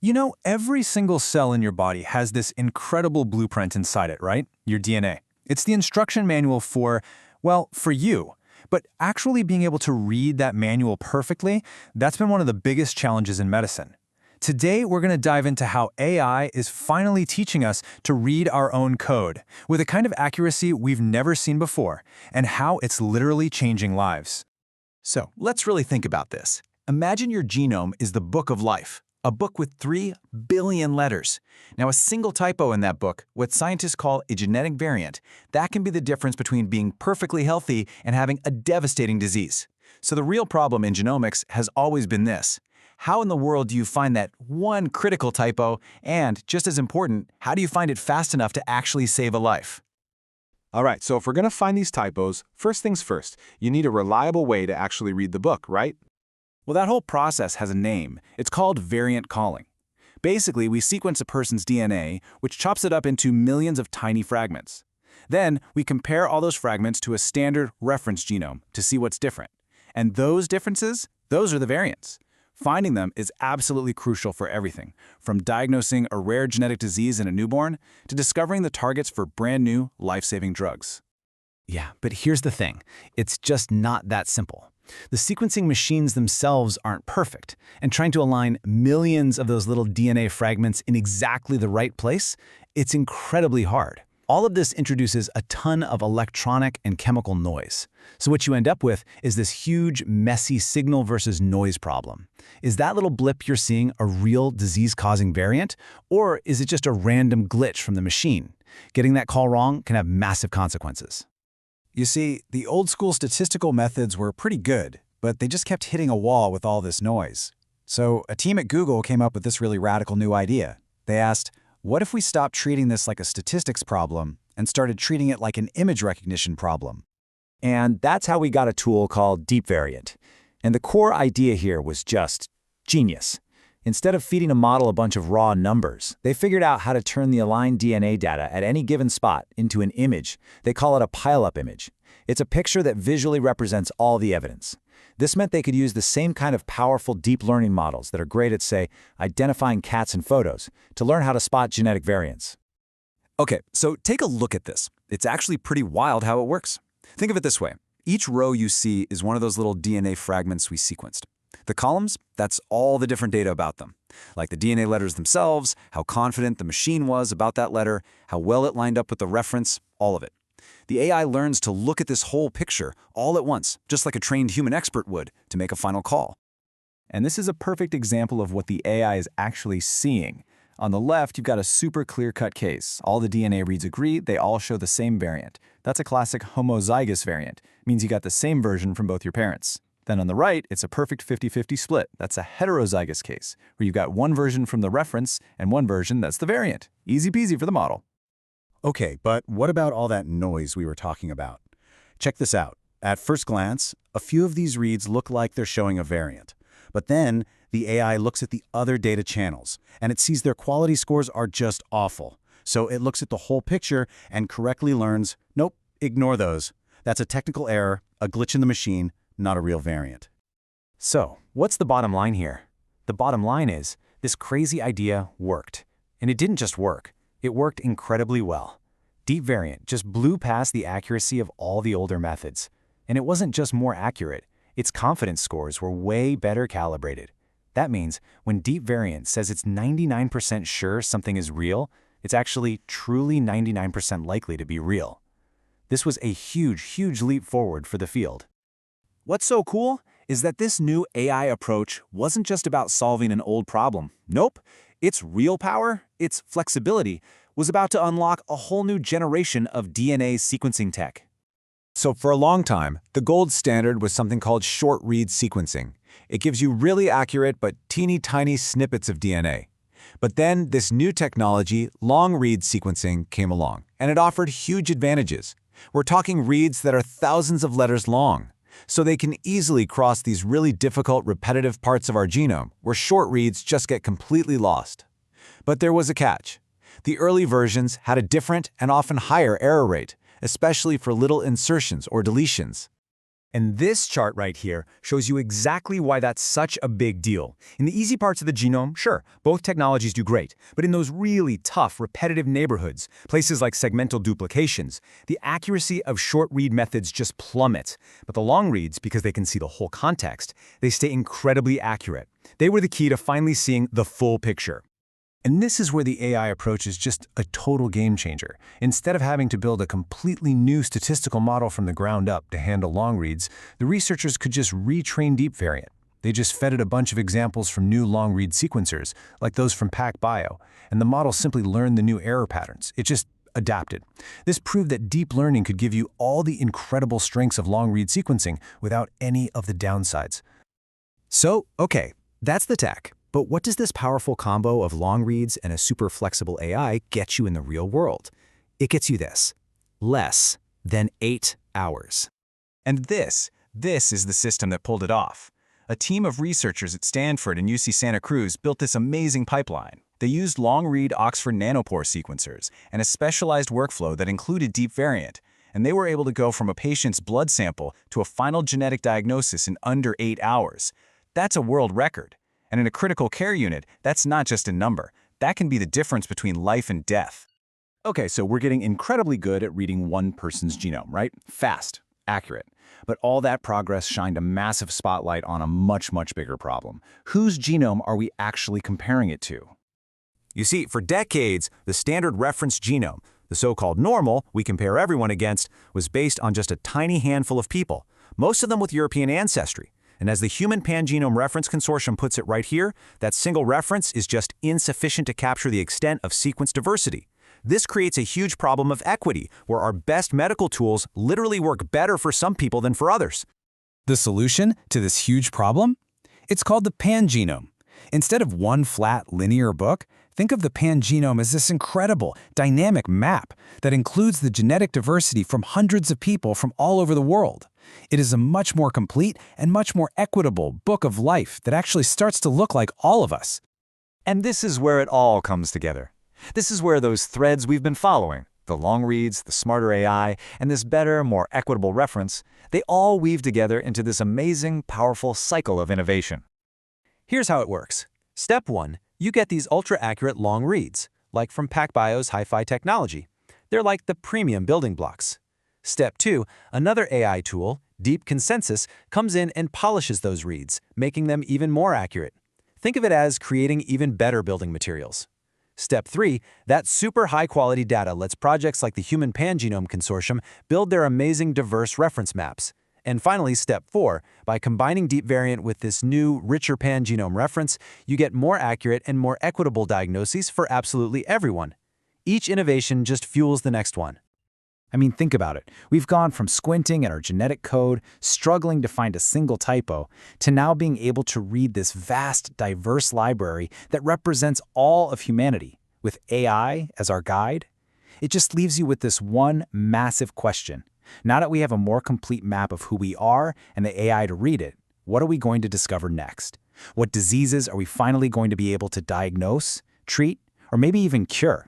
You know, every single cell in your body has this incredible blueprint inside it, right? Your DNA. It's the instruction manual for, well, for you. But actually being able to read that manual perfectly, that's been one of the biggest challenges in medicine. Today, we're going to dive into how AI is finally teaching us to read our own code with a kind of accuracy we've never seen before, and how it's literally changing lives. So let's really think about this. Imagine your genome is the book of life, a book with 3 billion letters. Now, a single typo in that book, what scientists call a genetic variant, that can be the difference between being perfectly healthy and having a devastating disease. So the real problem in genomics has always been this. How in the world do you find that one critical typo? And, just as important, how do you find it fast enough to actually save a life? All right, so if we're going to find these typos, first things first, you need a reliable way to actually read the book, right? Well, that whole process has a name. It's called variant calling. Basically, we sequence a person's DNA, which chops it up into millions of tiny fragments. Then, we compare all those fragments to a standard reference genome to see what's different. And those differences, those are the variants. Finding them is absolutely crucial for everything, from diagnosing a rare genetic disease in a newborn to discovering the targets for brand new, life-saving drugs. Yeah, but here's the thing. It's just not that simple. The sequencing machines themselves aren't perfect, and trying to align millions of those little DNA fragments in exactly the right place, it's incredibly hard. All of this introduces a ton of electronic and chemical noise. So what you end up with is this huge, messy signal versus noise problem. Is that little blip you're seeing a real disease-causing variant, or is it just a random glitch from the machine? Getting that call wrong can have massive consequences. You see, the old-school statistical methods were pretty good, but they just kept hitting a wall with all this noise. So a team at Google came up with this really radical new idea. They asked, what if we stopped treating this like a statistics problem and started treating it like an image recognition problem? And that's how we got a tool called DeepVariant. And the core idea here was just genius. Instead of feeding a model a bunch of raw numbers, they figured out how to turn the aligned DNA data at any given spot into an image. They call it a pile-up image. It's a picture that visually represents all the evidence. This meant they could use the same kind of powerful deep learning models that are great at, say, identifying cats in photos to learn how to spot genetic variants. Okay, so take a look at this. It's actually pretty wild how it works. Think of it this way. Each row you see is one of those little DNA fragments we sequenced. The columns, that's all the different data about them, like the DNA letters themselves, how confident the machine was about that letter, how well it lined up with the reference, all of it. The AI learns to look at this whole picture all at once, just like a trained human expert would, to make a final call. And this is a perfect example of what the AI is actually seeing. On the left, you've got a super clear-cut case. All the DNA reads agree, they all show the same variant. That's a classic homozygous variant. It means you got the same version from both your parents. Then on the right, it's a perfect 50-50 split. That's a heterozygous case, where you've got one version from the reference and one version that's the variant. Easy peasy for the model. Okay, but what about all that noise we were talking about? Check this out. At first glance, a few of these reads look like they're showing a variant. But then, the AI looks at the other data channels, and it sees their quality scores are just awful. So it looks at the whole picture and correctly learns, nope, ignore those. That's a technical error, a glitch in the machine, not a real variant. So, what's the bottom line here? The bottom line is, this crazy idea worked. And it didn't just work. It worked incredibly well. DeepVariant just blew past the accuracy of all the older methods. And it wasn't just more accurate. Its confidence scores were way better calibrated. That means when DeepVariant says it's 99% sure something is real, it's actually truly 99% likely to be real. This was a huge, huge leap forward for the field. What's so cool is that this new AI approach wasn't just about solving an old problem. Nope. Its real power, its flexibility, was about to unlock a whole new generation of DNA sequencing tech. So for a long time, the gold standard was something called short-read sequencing. It gives you really accurate but teeny tiny snippets of DNA. But then this new technology, long-read sequencing, came along, and it offered huge advantages. We're talking reads that are thousands of letters long. So they can easily cross these really difficult, repetitive parts of our genome, where short reads just get completely lost. But there was a catch. The early versions had a different and often higher error rate, especially for little insertions or deletions. And this chart right here shows you exactly why that's such a big deal. In the easy parts of the genome, sure, both technologies do great. But in those really tough, repetitive neighborhoods, places like segmental duplications, the accuracy of short-read methods just plummets. But the long reads, because they can see the whole context, they stay incredibly accurate. They were the key to finally seeing the full picture. And this is where the AI approach is just a total game changer. Instead of having to build a completely new statistical model from the ground up to handle long reads, the researchers could just retrain DeepVariant. They just fed it a bunch of examples from new long-read sequencers, like those from PacBio, and the model simply learned the new error patterns. It just adapted. This proved that deep learning could give you all the incredible strengths of long-read sequencing without any of the downsides. So, okay, that's the tech. But what does this powerful combo of long reads and a super flexible AI get you in the real world? It gets you this: less than 8 hours. And this is the system that pulled it off. A team of researchers at Stanford and UC Santa Cruz built this amazing pipeline. They used long-read Oxford nanopore sequencers and a specialized workflow that included DeepVariant, and they were able to go from a patient's blood sample to a final genetic diagnosis in under 8 hours. That's a world record. And in a critical care unit, that's not just a number. That can be the difference between life and death. Okay, so we're getting incredibly good at reading one person's genome, right? Fast, accurate. But all that progress shined a massive spotlight on a much, much bigger problem. Whose genome are we actually comparing it to? You see, for decades, the standard reference genome, the so-called normal we compare everyone against, was based on just a tiny handful of people, most of them with European ancestry. And as the Human Pangenome Reference Consortium puts it right here, that single reference is just insufficient to capture the extent of sequence diversity. This creates a huge problem of equity, where our best medical tools literally work better for some people than for others. The solution to this huge problem? It's called the pangenome. Instead of one flat, linear book, think of the pangenome as this incredible, dynamic map that includes the genetic diversity from hundreds of people from all over the world. It is a much more complete and much more equitable book of life that actually starts to look like all of us. And this is where it all comes together. This is where those threads we've been following, the long reads, the smarter AI, and this better, more equitable reference, they all weave together into this amazing, powerful cycle of innovation. Here's how it works. Step 1, you get these ultra-accurate long reads, like from PacBio's Hi-Fi technology. They're like the premium building blocks. Step 2, another AI tool, Deep Consensus, comes in and polishes those reads, making them even more accurate. Think of it as creating even better building materials. Step 3, that super high-quality data lets projects like the Human Pangenome Consortium build their amazing diverse reference maps. And finally, Step 4, by combining DeepVariant with this new, richer pangenome reference, you get more accurate and more equitable diagnoses for absolutely everyone. Each innovation just fuels the next one. I mean, think about it. We've gone from squinting at our genetic code, struggling to find a single typo, to now being able to read this vast, diverse library that represents all of humanity, with AI as our guide. It just leaves you with this one massive question. Now that we have a more complete map of who we are and the AI to read it, what are we going to discover next? What diseases are we finally going to be able to diagnose, treat, or maybe even cure?